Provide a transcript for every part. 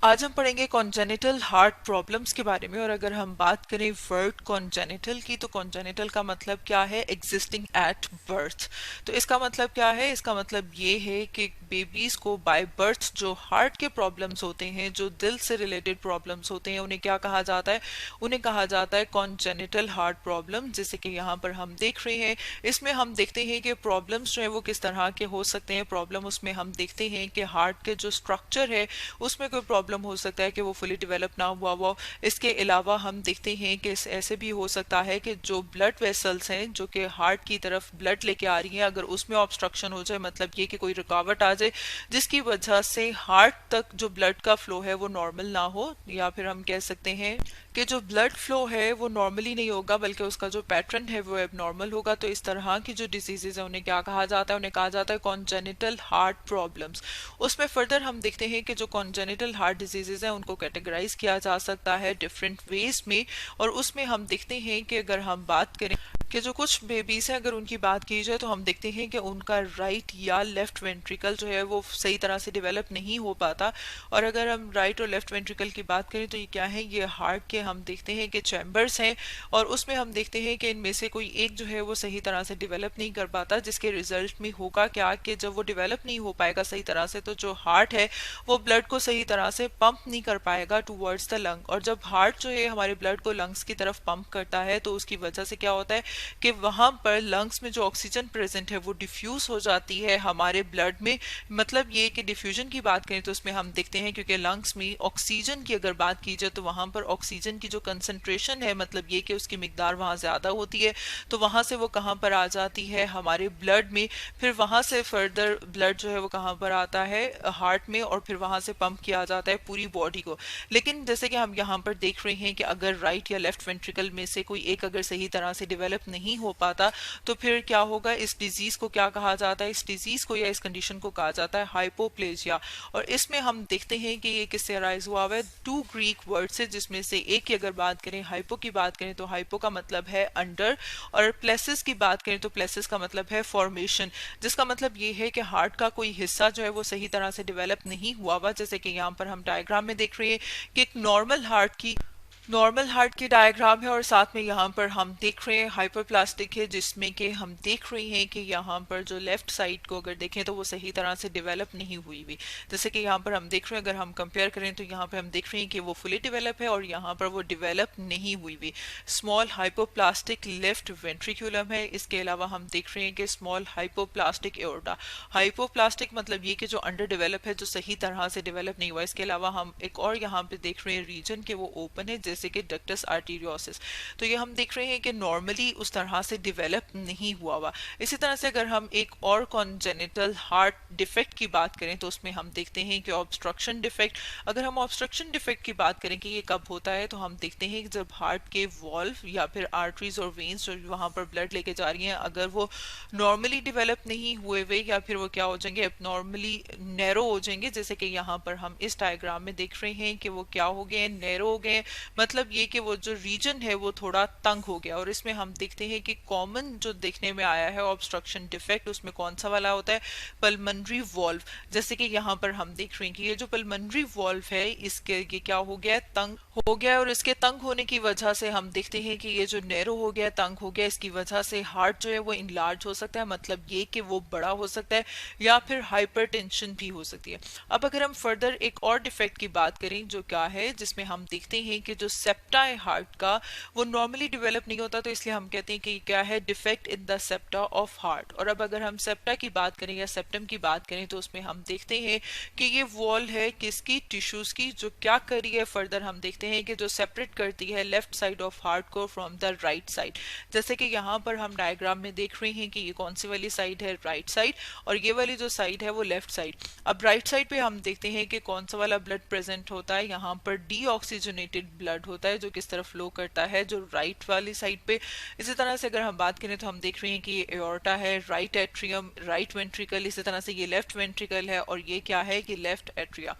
आज हम पढ़ेंगे कॉन्जेनिटल हार्ट प्रॉब्लम्स के बारे में। और अगर हम बात करें वर्ड कॉन्जेनिटल की, तो कॉन्जेनिटल का मतलब क्या है? Existing at birth. तो इसका मतलब क्या है? इसका मतलब ये है कि बेबीज को बाय बर्थ जो हार्ट के प्रॉब्लम्स होते हैं, जो दिल से रिलेटेड प्रॉब्लम्स होते हैं, उन्हें क्या कहा जाता है? उन्हें कहा जाता है कॉन्जेनिटल हार्ट प्रॉब्लम। जैसे कि यहाँ पर हम देख रहे हैं, इसमें हम देखते हैं कि प्रॉब्लम्स जो है वो किस तरह के हो सकते हैं। प्रॉब्लम उसमें हम देखते हैं कि हार्ट के जो स्ट्रक्चर है उसमें कोई प्रॉब्लम हो सकता है कि वो फुली डेवलप ना हुआ हो। इसके अलावा हम देखते हैं कि ऐसे भी हो सकता है कि जो ब्लड वेसल्स हैं जो कि हार्ट की तरफ ब्लड लेके आ रही हैं, अगर उसमें ऑब्स्ट्रक्शन हो जाए, मतलब ये कि कोई रुकावट आ जाए जिसकी वजह से हार्ट तक जो ब्लड का फ्लो है वो नॉर्मल ना हो, या फिर हम कह सकते हैं कि जो ब्लड फ्लो है वो नॉर्मली नहीं होगा बल्कि उसका जो पैटर्न है वो एबनॉर्मल होगा। तो इस तरह की जो डिजीजेज है उन्हें क्या कहा जाता है? उन्हें कहा जाता है कॉन्जेनिटल हार्ट प्रॉब्लम्स। उसमें फर्दर हम देखते हैं कि जो कॉन्जेनिटल हार्ट डिजीजेज हैं उनको कैटेगराइज किया जा सकता है डिफरेंट वेज में। और उसमें हम देखते हैं कि अगर हम बात करें कि जो कुछ बेबीज हैं, अगर उनकी बात की जाए तो हम देखते हैं कि उनका राइट या लेफ्ट वेंट्रिकल जो है वो सही तरह से डेवलप नहीं हो पाता। और अगर हम राइट और लेफ्ट वेंट्रिकल की बात करें तो ये क्या है? ये हार्ट के हम देखते हैं कि चैम्बर्स हैं, और उसमें हम देखते हैं कि इनमें से कोई एक जो है वो सही तरह से डेवलप नहीं कर पाता, जिसके रिजल्ट में होगा क्या कि जब वो डेवलप नहीं हो पाएगा सही तरह से, तो जो हार्ट है वो ब्लड को सही तरह से पंप नहीं कर पाएगा टूवर्ड्स द लंग। और जब हार्ट जो है हमारे ब्लड को लंग्स की तरफ पंप करता है तो उसकी वजह से क्या होता है कि वहां पर लंग्स में जो ऑक्सीजन प्रेजेंट है वो डिफ्यूज हो जाती है हमारे ब्लड में। मतलब ये कि डिफ्यूजन की बात करें तो उसमें हम देखते हैं, क्योंकि लंग्स में ऑक्सीजन की अगर बात की जाए तो वहां पर ऑक्सीजन की जो कंसंट्रेशन है, मतलब ये कि उसकी मिकदार वहां ज्यादा होती है, तो वहां से वो कहाँ पर आ जाती है? हमारे ब्लड में। फिर वहां से फर्दर ब्लड जो है वो कहाँ पर आता है? हार्ट में, और फिर वहां से पंप किया जाता है पूरी बॉडी को। लेकिन जैसे कि हम यहाँ पर देख रहे हैं कि अगर राइट या लेफ्ट वेंट्रिकल में से कोई एक अगर सही तरह से डेवलप नहीं हो पाता, तो फिर क्या होगा? इस डिजीज को क्या कहा जाता है? इस डिजीज को या इस कंडीशन को कहा जाता है हाइपोप्लेजिया। और इसमें हम देखते हैं कि ये किससे अराइज हुआ हुआ है? टू ग्रीक वर्ड से, जिसमें से एक की अगर बात करें, हाइपो की बात करें तो हाइपो का मतलब है अंडर, और प्लेसिस की बात करें तो प्लेसिस का मतलब है फॉर्मेशन, जिसका मतलब ये है कि हार्ट का कोई हिस्सा जो है वो सही तरह से डेवलप नहीं हुआ हुआ। जैसे कि यहाँ पर हम डायग्राम में देख रहे हैं कि एक नॉर्मल हार्ट की डायग्राम है, और साथ में यहाँ पर हम देख रहे हैं हाइपरप्लास्टिक है, जिसमें कि हम देख रहे हैं कि यहाँ पर जो लेफ्ट साइड को अगर देखें तो वो सही तरह से डेवलप नहीं हुई हुई। जैसे कि यहाँ पर हम देख रहे हैं, अगर हम कंपेयर करें तो यहाँ पर हम देख रहे हैं कि वो फुली डेवलप है और यहाँ पर वो डेवलप नहीं हुई हुई। स्मॉल हाइपोप्लास्टिक लेफ्ट वेंट्रिकुलम है। इसके अलावा हम देख रहे हैं कि स्मॉल हाइपोप्लास्टिक एओर्टा। हाइपोप्लास्टिक मतलब ये कि जो अंडर डेवलप है, जो सही तरह से डेवलप नहीं हुआ। इसके अलावा हम एक और यहाँ पे देख रहे हैं रीजन के वो ओपन है, जैसे कि डक्टस आर्टीरियोसिस। तो ये हम देख रहे हैं कि नॉर्मली उस तरह से डेवलप नहीं हुआ हुआ। इसी तरह से अगर हम एक और कॉन्जेनिटल हार्ट डिफेक्ट की बात करें तो उसमें हम देखते हैं कि ऑब्स्ट्रक्शन डिफेक्ट। अगर हम ऑब्स्ट्रक्शन डिफेक्ट की बात करें कि ये कब होता है, तो हम देखते हैं कि जब हार्ट के वॉल्व या फिर आर्टरीज और वेन्स जो वहां पर ब्लड लेके जा रही हैं, अगर वो नॉर्मली डेवलप नहीं हुए हुए, या फिर वो क्या हो जाएंगे? नॉर्मली नैरो हो जाएंगे। जैसे कि यहाँ पर हम इस डायग्राम में देख रहे हैं कि वो क्या हो गए? नैरो हो गए। मतलब ये कि वो जो रीजन है वो थोड़ा तंग हो गया। और इसमें हम देखते हैं कि कॉमन जो देखने में आया है ऑब्स्ट्रक्शन डिफेक्ट, उसमें कौन सा वाला होता है? Pulmonary valve. जैसे कि यहाँ पर हम देख रहे हैं कि ये जो पल्मनरी वॉल्व है, इसके ये क्या हो गया है? तंग हो गया है। और इसके तंग होने की वजह से हम देखते हैं कि ये जो नैरो हो गया, तंग हो गया, इसकी वजह से हार्ट जो है वो इनलार्ज हो सकता है, मतलब ये कि वो बड़ा हो सकता है, या फिर हाइपरटेंशन भी हो सकती है। अब अगर हम फर्दर एक और डिफेक्ट की बात करें, जो क्या है, जिसमें हम देखते हैं कि जो सेप्टा है हार्ट का, वो नॉर्मली डेवलप नहीं होता, तो इसलिए हम कहते हैं कि क्या है? Defect in the septa of heart. और अब अगर हम सेप्टा की बात करें या सेप्टम की बात करें तो उसमें हम देखते हैं कि ये वॉल है किसकी? टिश्यूज की, जो क्या कर रही है? फर्दर हम देखते हैं कि जो सेपरेट करती है लेफ्ट साइड ऑफ हार्ट को फ्रॉम द राइट साइड। जैसे कि यहाँ पर हम डायग्राम में देख रहे हैं कि ये कौन सी वाली साइड है? Right side. और ये वाली जो साइड है वो लेफ्ट साइड। अब राइट साइड पे हम देखते हैं कि कौन सा वाला ब्लड प्रेजेंट होता है? यहाँ पर डीऑक्सीजनेटेड ब्लड होता है, जो किस तरफ फ्लो करता है? जो राइट वाली साइड पे। इसी तरह से अगर हम बात करें तो हम देख रहे हैं कि ये एओर्टा है, राइट एट्रियम, राइट वेंट्रिकल। इसी तरह से ये लेफ्ट वेंट्रिकल है, और ये क्या है? कि लेफ्ट एट्रिया।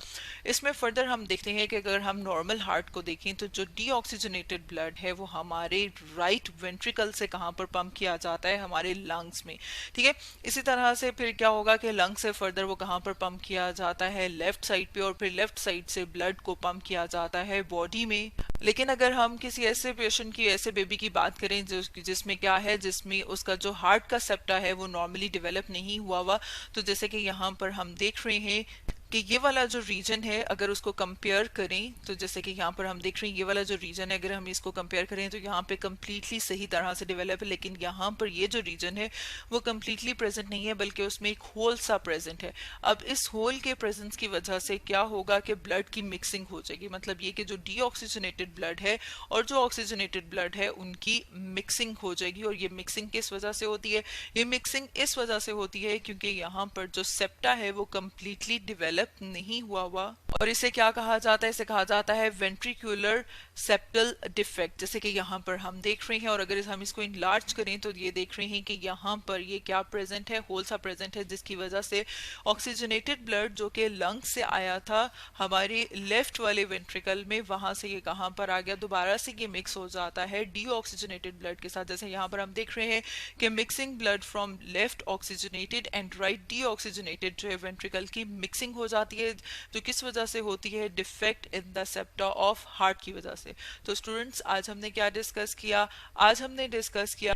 इसमें फर्दर हम देखते हैं कि अगर हम नॉर्मल हार्ट को देखें तो जो डीऑक्सीजनेटेड ब्लड है वो हमारे राइट वेंट्रिकल से कहाँ पर पंप किया जाता है, हमारे लंग्स में। ठीक है, इसी तरह से फिर क्या होगा कि लंग से फर्दर वो कहाँ पर पंप किया जाता है, लेफ्ट साइड पे, और फिर लेफ्ट साइड से ब्लड को पंप किया जाता है बॉडी में। लेकिन अगर हम किसी ऐसे पेशेंट की, ऐसे बेबी की बात करें जिसमें क्या है, जिसमें उसका जो हार्ट का सेप्टा है वो नॉर्मली डेवलप नहीं हुआ, तो जैसे कि यहाँ पर हम देख रहे हैं कि ये वाला जो रीजन है अगर उसको कंपेयर करें, तो जैसे कि यहाँ पर हम देख रहे हैं ये वाला जो रीजन है अगर हम इसको कंपेयर करें तो यहाँ पे कम्प्लीटली सही तरह से डेवलप है, लेकिन यहाँ पर ये जो रीजन है वो कम्प्लीटली प्रेजेंट नहीं है, बल्कि उसमें एक होल सा प्रेजेंट है। अब इस होल के प्रेजेंस की वजह से क्या होगा कि ब्लड की मिक्सिंग हो जाएगी, मतलब ये कि जो डीऑक्सीजनेटेड ब्लड है और जो ऑक्सीजनेटेड ब्लड है उनकी मिक्सिंग हो जाएगी। और ये मिक्सिंग किस वजह से होती है? ये मिक्सिंग इस वजह से होती है क्योंकि यहाँ पर जो सेप्टा है वो कम्प्लीटली डेवलप नहीं हुआ, और इसे क्या कहा जाता है? इसे कहा जाता है वेंट्रिकुलर सेप्टल डिफेक्ट, जैसे कि यहाँ पर हम देख रहे हैं। और अगर हम इसको इनलार्ज करें तो ये देख रहे हैं कि यहाँ पर ये क्या प्रेजेंट है, होल सा प्रेजेंट है, जिसकी वजह से ऑक्सीजनेटेड ब्लड जो कि लंग से आया था हमारे लेफ्ट वाले वेंट्रिकल में, वहां से ये कहाँ पर आ गया, दोबारा से ये मिक्स हो जाता है डीऑक्सीजनेटेड ब्लड के साथ। जैसे यहाँ पर हम देख रहे हैं कि mixing blood from left oxygenated and right deoxygenated जो है वेंट्रिकल की मिक्सिंग हो जाती है, जो किस वजह से होती है? Defect in the septa of heart की वजह से। तो स्टूडेंट्स, आज हमने क्या डिस्कस किया? आज हमने डिस्कस किया